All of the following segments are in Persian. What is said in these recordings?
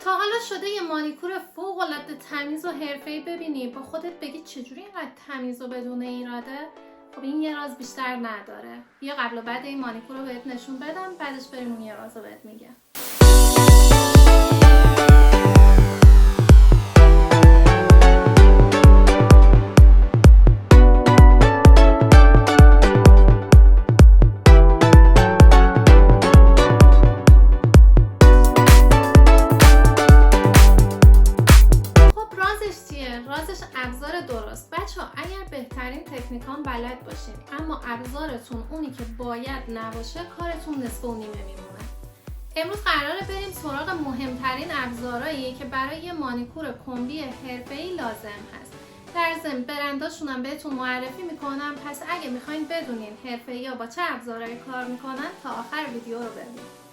تا حالا شده یه مانیکور فوق‌العاده تمیز و حرفه‌ای ببینی با خودت بگی چجوری اینقدر تمیز و بدون ایراده؟ خب این یه راز بیشتر نداره. بیا قبل و بعد این مانیکور رو بهت نشون بدم، بعدش بریم اون یه راز رو بهت میگم. رازش ابزار درست. بچه‌ها اگر بهترین تکنیکان بلد باشین اما ابزارتون اونی که باید نباشه، کارتون نصف و نیمه میمونه. امروز قراره بریم سراغ مهمترین ابزارهایی که برای یه مانیکور کمبی حرفه‌ای لازم هست. در ضمن برنداشون هم بهتون معرفی میکنم، پس اگه میخواین بدونین حرفه‌ای‌ها با چه ابزارهایی کار میکنن تا آخر ویدیو رو ببینید.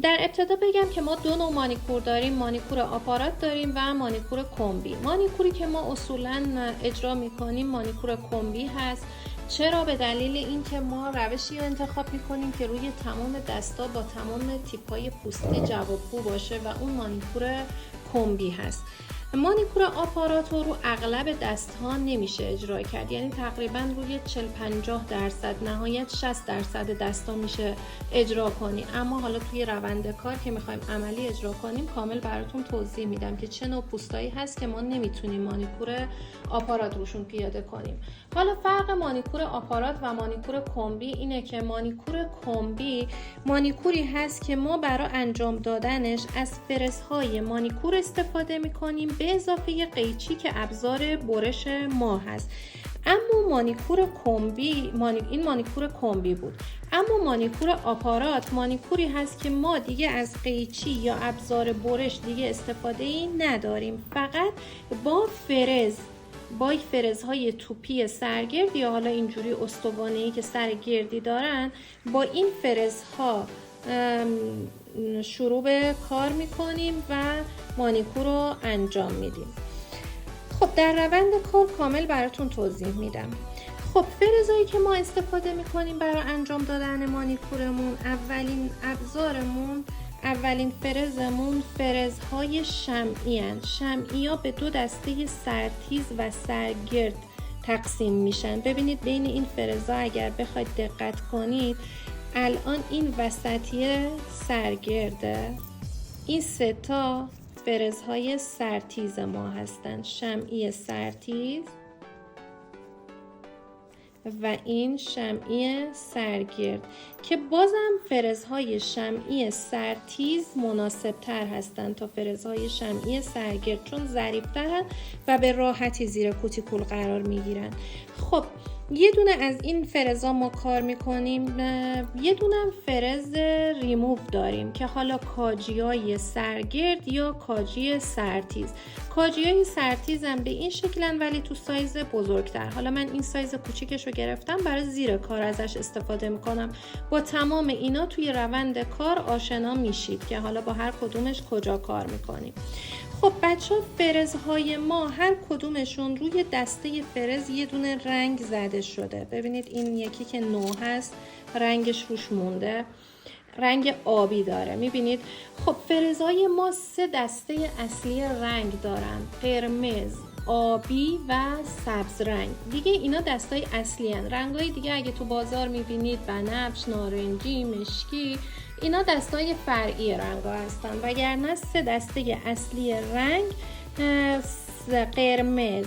در ابتدا بگم که ما دو نوع مانیکور داریم، مانیکور آپارات داریم و مانیکور کمبی. مانیکوری که ما اصولاً اجرا میکنیم مانیکور کمبی هست. چرا؟ به دلیل اینکه ما روشی رو انتخاب میکنیم که روی تمام دستا با تمام تیپ‌های پوستی جوابگو باشه و اون مانیکور کمبی هست. مانیکور آپارات رو اغلب دست ها نمیشه اجرا کرد، یعنی تقریبا روی 40-50% نهایت 60% دست ها میشه اجرا کنی. اما حالا توی روند کار که میخوایم عملی اجرا کنیم کامل براتون توضیح میدم که چه نوع پوستایی هست که ما نمیتونیم مانیکور آپارات روشون پیاده کنیم. حالا فرق مانیکور آپارات و مانیکور کمبی اینه که مانیکور کمبی مانیکوری هست که ما برای انجام دادنش از فرزهای مانیکور استفاده میکنیم به اضافه قیچی که ابزار برش ما هست. اما مانیکور کمبی این مانیکور کمبی بود. اما مانیکور آپارات مانیکوری هست که ما دیگه از قیچی یا ابزار برش دیگه استفاده ای نداریم، فقط با فرزهای توپی سرگرد یا حالا اینجوری استوانه‌ای که سر گردی دارن، با این فرزها شروع به کار میکنیم و مانیکور رو انجام میدیم. خب در روند کار کامل براتون توضیح میدم. خب فرزهایی که ما استفاده میکنیم برای انجام دادن مانیکورمون، اولین فرزمون فرزهای شمعی هستند. شمعی ها به دو دسته سرتیز و سرگرد تقسیم میشن. ببینید بین این فرزها اگر بخواید دقت کنید، الان این وسطی سرگرده، این سه تا فرزهای سرتیز ما هستند، شمعی سرتیز و این شمعی سرگرد، که بازم فرزهای شمعی سرتیز مناسب تر هستند تا فرزهای شمعی سرگرد، چون ظریف ترن و به راحتی زیر کوتیکول قرار می گیرن. خب یه دونه از این فرزها ما کار میکنیم، یه دونه فرز ریموو داریم که حالا کاجیای سرگرد یا کاجی سرتیز. کاجیای سرتیز هم به این شکلن ولی تو سایز بزرگتر. حالا من این سایز کوچیکش رو گرفتم برای زیر کار ازش استفاده میکنم. با تمام اینا توی روند کار آشنا میشید که حالا با هر کدومش کجا کار میکنیم. خب بچه ها، فرزهای ما هر کدومشون روی دسته فرز یه دونه رنگ زده شده. ببینید این یکی که نو هست رنگش روش مونده، رنگ آبی داره، میبینید؟ خب فرزهای ما سه دسته اصلی رنگ دارن: قرمز، آبی و سبز رنگ. دیگه اینا دستای اصلی هن. رنگای دیگه اگه تو بازار میبینید بنفش، نارنجی، مشکی، اینا دستای فرعی رنگا هستن. وگرنه سه دسته اصلی رنگ قرمز،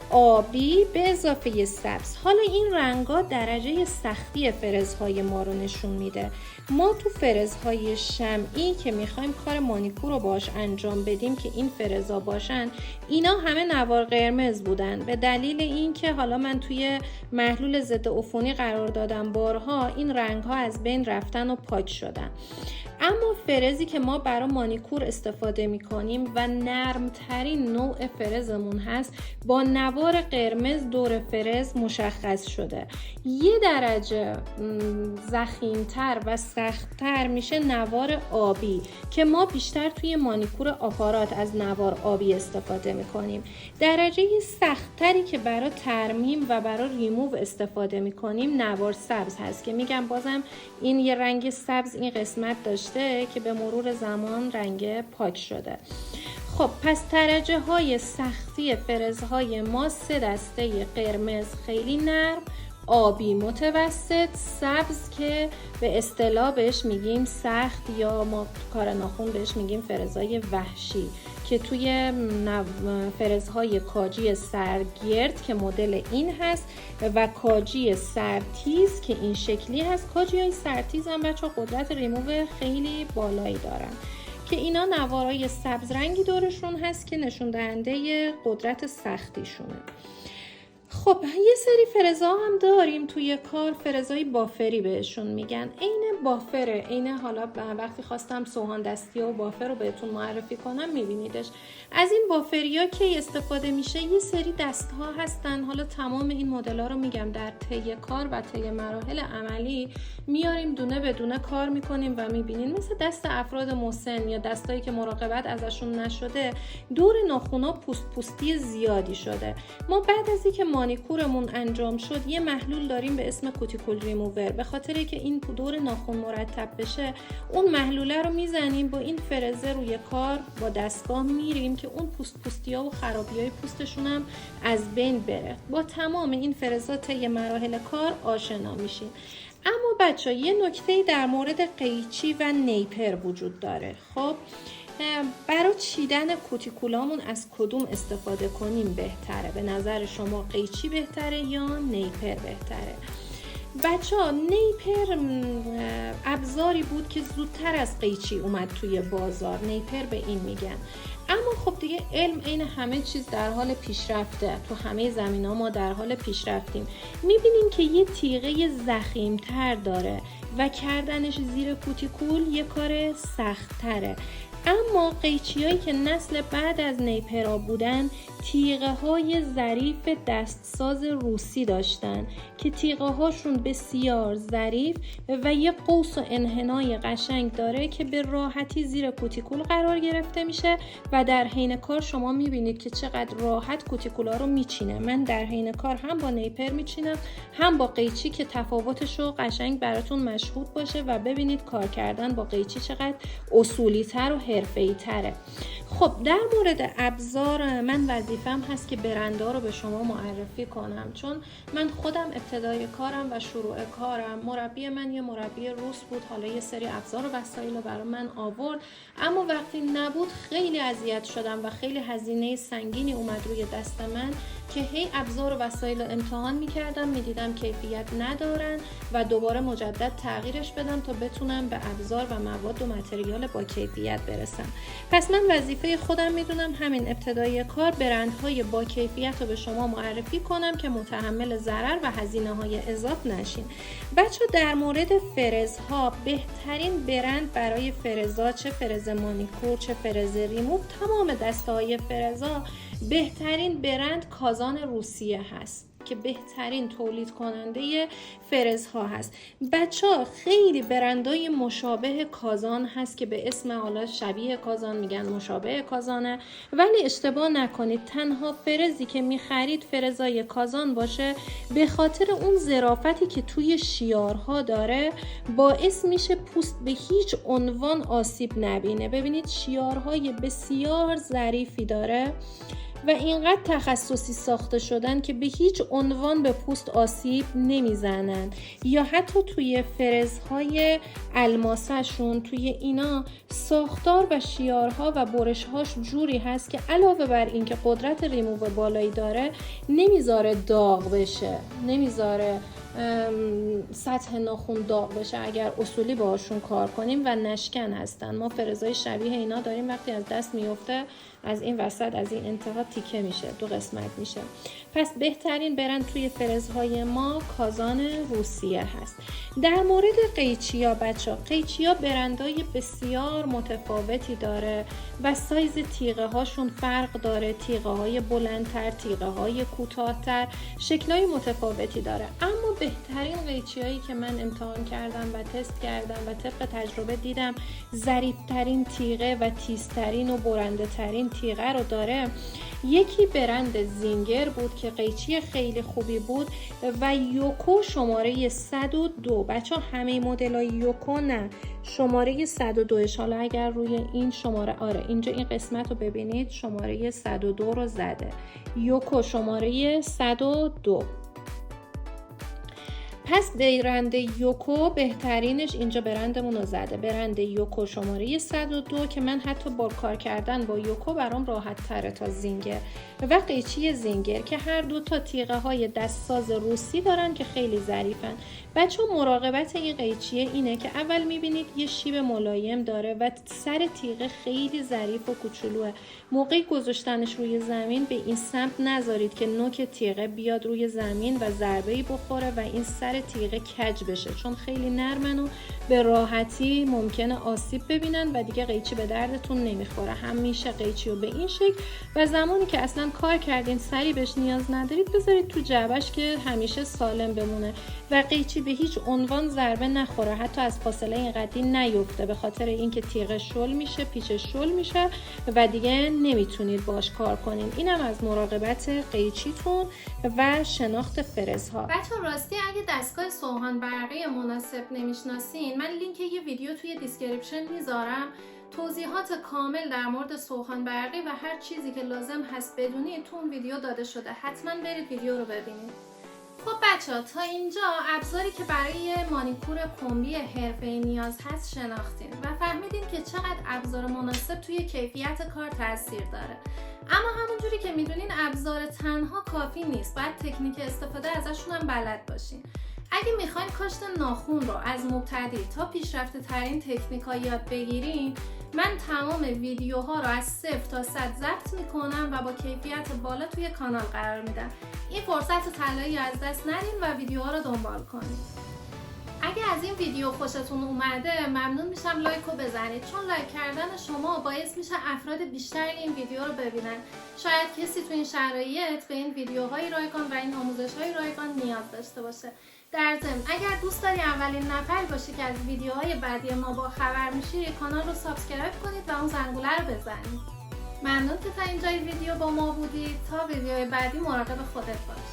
آبی به اضافه سبز. حالا این رنگا درجه سختی فرزهای ما رو نشون میده. ما تو فرزهای شمعی که میخوایم کار مانیکور رو باش انجام بدیم که این فرزها باشن، اینا همه نوار قرمز بودن. به دلیل اینکه حالا من توی محلول ضد عفونی قرار دادم بارها، این رنگها از بین رفتن و پاک شدن. اما فرزی که ما برای مانیکور استفاده میکنیم و نرمترین نوع فرزمون هست، با نوار قرمز دور فرز مشخص شده. یه درجه ضخیم‌تر و سخت‌تر میشه نوار آبی که ما بیشتر توی مانیکور آپارات از نوار آبی استفاده میکنیم. درجه سخت‌تری که برای ترمیم و برای ریموو استفاده میکنیم نوار سبز هست که میگم بازم این یه رنگ سبز این قسمت داشته گذاشته که به مرور زمان رنگ پاک شده. خب پس درجه های سختی فرزهای ما 3 دسته: قرمز خیلی نرم، آبی متوسط، سبز که به اصطلاح بهش میگیم سخت یا ما کار ناخن بهش میگیم فرزهای وحشی که توی فرزهای کاجی سرگرد که مدل این هست و کاجی سرتیز که این شکلی هست. کاجی های سرتیز هم بچه قدرت ریموو خیلی بالایی دارن که اینا نوارای سبز رنگی دورشون هست که نشون دهنده قدرت سختیشونه. خب یه سری فرزها هم داریم توی کار، فرزهای بافری بهشون میگن. عین بافره، عین حالا وقتی خواستم سوهان دستی و بافر رو بهتون معرفی کنم میبینیدش. از این بافریا که استفاده میشه یه سری دست ها هستن. حالا تمام این مدل ها رو میگم در طی کار و طی مراحل عملی میاریم دونه به دونه کار میکنیم و میبینیم مثل دست افراد مسن یا دستایی که مراقبت ازشون نشده دور ناخونا پوستی زیادی شده. ما بعد از اینکه مانیکورمون انجام شد یه محلول داریم به اسم کوتیکول ریموور. به خاطر که این دور ناخن مرتب بشه اون محلوله رو میزنیم با این فرزه روی کار با دستگاه میریم که اون پوستیا و خرابیای پوستشون هم از بین بره. با تمام این فرزات طی مراحل کار آشنا میشیم. اما بچه یه نکته در مورد قیچی و نیپر وجود داره. خب برای چیدن کوتیکولامون از کدوم استفاده کنیم بهتره؟ به نظر شما قیچی بهتره یا نیپر بهتره؟ بچه‌ها نیپر ابزاری بود که زودتر از قیچی اومد توی بازار، نیپر به این میگن. اما خب دیگه علم عین همه چیز در حال پیشرفته، تو همه زمینه‌ها ما در حال پیشرفتیم. میبینیم که یه تیغه ضخیم‌تر داره و کردنش زیر کوتیکول یه کار سخت‌تره. اما قیچیایی که نسل بعد از نیپرا بودن تیغه های ظریف دستساز روسی داشتن که تیغه هاشون بسیار ظریف و یه قوس و انحنای قشنگ داره که به راحتی زیر کوتیکول قرار گرفته میشه و در حین کار شما میبینید که چقدر راحت کوتیکولا رو میچینه. من در حین کار هم با نیپر میچینم هم با قیچی که تفاوتش رو قشنگ براتون مشهود باشه و ببینید کار کردن با قیچی چقدر اصولی تر و حرفه‌ای تره. خب در مورد ابزار من وظیفه‌م هست که برندها رو به شما معرفی کنم، چون من خودم ابتدای کارم و شروع کارم مربی من یه مربی روس بود. حالا یه سری ابزار و وسایل رو برای من آورد، اما وقتی نبود خیلی اذیت شدم و خیلی هزینه سنگینی اومد روی دست من که هی ابزار و وسایل رو امتحان می‌کردم، می‌دیدم کیفیت ندارن و دوباره مجدد تغییرش بدم تا بتونم به ابزار و مواد و متریال با کیفیت برسم. پس من وظیفه خودم میدونم همین ابتدای کار برندهای با کیفیت رو به شما معرفی کنم که متحمل ضرر و هزینه‌های اضافه نشین. بچه در مورد فرزها، بهترین برند برای فرزها، چه فرز مانیکور چه فرز ریموو، تمام دسته‌های فرزها بهترین برند کازان روسیه هست که بهترین تولید کننده فرزها هست. بچه‌ها خیلی برندهای مشابه کازان هست که به اسم حالا شبیه کازان میگن، مشابه کازانه، ولی اشتباه نکنید تنها فرزی که میخرید فرزای کازان باشه، به خاطر اون ظرافتی که توی شیارها داره باعث میشه پوست به هیچ عنوان آسیب نبینه. ببینید شیارهای بسیار ظریفی داره و اینقدر تخصصی ساخته شدن که به هیچ عنوان به پوست آسیب نمیزنن. یا حتی توی فرزهای الماسشون توی اینا ساختار و شیارها و برشهاش جوری هست که علاوه بر اینکه قدرت ریموو بالایی داره نمیذاره داغ بشه، نمیذاره سطح ناخن داغ بشه اگر اصولی باهاشون کار کنیم و نشکن هستن. ما فرزای شبیه اینا داریم، وقتی از دست میفته از این وسط از این انتها تیکه میشه، 2 قسمت میشه. پس بهترین برند توی فرزهای ما کازان روسیه هست. در مورد قیچیا بچه ها، قیچیا برندهای بسیار متفاوتی داره و سایز تیغه هاشون فرق داره، تیغه های بلندتر، تیغه های کوتاهتر، شکلهای متفاوتی داره. اما بهترین قیچیایی که من امتحان کردم و تست کردم و طبق تجربه دیدم ظریف‌ترین تیغه و تیزترین و برنده ترین تیغه رو داره یکی برند زینگر بود که قیچی خیلی خوبی بود و یوکو شماره 102. بچه همه مدل های یوکو نه، شماره 102. حالا اگر روی این شماره اینجا این قسمت رو ببینید شماره 102 رو زده. یوکو شماره 102. پس برند یوکو بهترینش اینجا برندمون رو زده، برند یوکو شماره 102 که من حتی با کار کردن با یوکو برام راحت تره تا زینگر. و قیچی زینگر که هر دو تا تیغه های دستساز روسی دارن که خیلی ظریفن. بچه مراقبت این قیچیه اینه که اول میبینید یه شیب ملایم داره و سر تیغه خیلی ظریف و کوچولوه. موقعی گذاشتنش روی زمین به این سمت نذارید که نوک تیغه بیاد روی زمین و ضربه‌ای بخوره و این سر تیغه کج بشه، چون خیلی نرمن و به راحتی ممکنه آسیب ببینن و دیگه قیچی به دردتون نمیخوره. همیشه قیچی رو به این شکل و زمانی که اصلا کار کردین سری بهش نیاز ندارید بذارید تو جعبش که همیشه سالم بمونه و قیچی به هیچ عنوان ضربه نخوره، حتی از فاصله اینقدری نیفته، به خاطر اینکه تیغه شل میشه، پیچش شل میشه و دیگه نمیتونید باش کار کنین. اینم از مراقبت قیچیتون و شناخت فرزها. بچه‌ها راستی اگه دستگاه سوهان برقی مناسب نمیشناسین، من لینک یه ویدیو توی دیسکریپشن میذارم، توضیحات کامل در مورد سوهان برقی و هر چیزی که لازم هست بدونید تو اون ویدیو داده شده. حتما برید ویدیو رو ببینید. خب بچه‌ها تا اینجا ابزاری که برای مانیکور کمبی حرفه‌ای نیاز هست شناختین و فهمیدین که چقدر ابزار مناسب توی کیفیت کار تاثیر داره. اما همونجوری که میدونین ابزار تنها کافی نیست، باید تکنیک استفاده ازشون هم بلد باشین. اگه میخواین کاشت ناخن رو از مبتدی تا پیشرفته ترین تکنیک‌ها یاد بگیرین، من تمام ویدیوها رو از 0 تا 100 ضبط میکنم و با کیفیت بالا توی کانال قرار میدم. این فرصت طلایی از دست ندین و ویدیوها رو دنبال کنید. اگه از این ویدیو خوشتون اومده ممنون میشم لایک رو بزنید، چون لایک کردن شما باعث میشه افراد بیشتری این ویدیو رو ببینن. شاید کسی تو این شرایط به این ویدیوهای رایگان و این آموزش‌های رایگان نیاز داشته باشه. در ضمن اگر دوست داری اولین نفری باشی که از ویدیوهای بعدی ما با خبر میشی، کانال رو سابسکرایب کنید و اون زنگوله رو بزنید. ممنون که تا اینجای ویدیو با ما بودید. تا ویدیوهای بعدی مراقب خودت باش.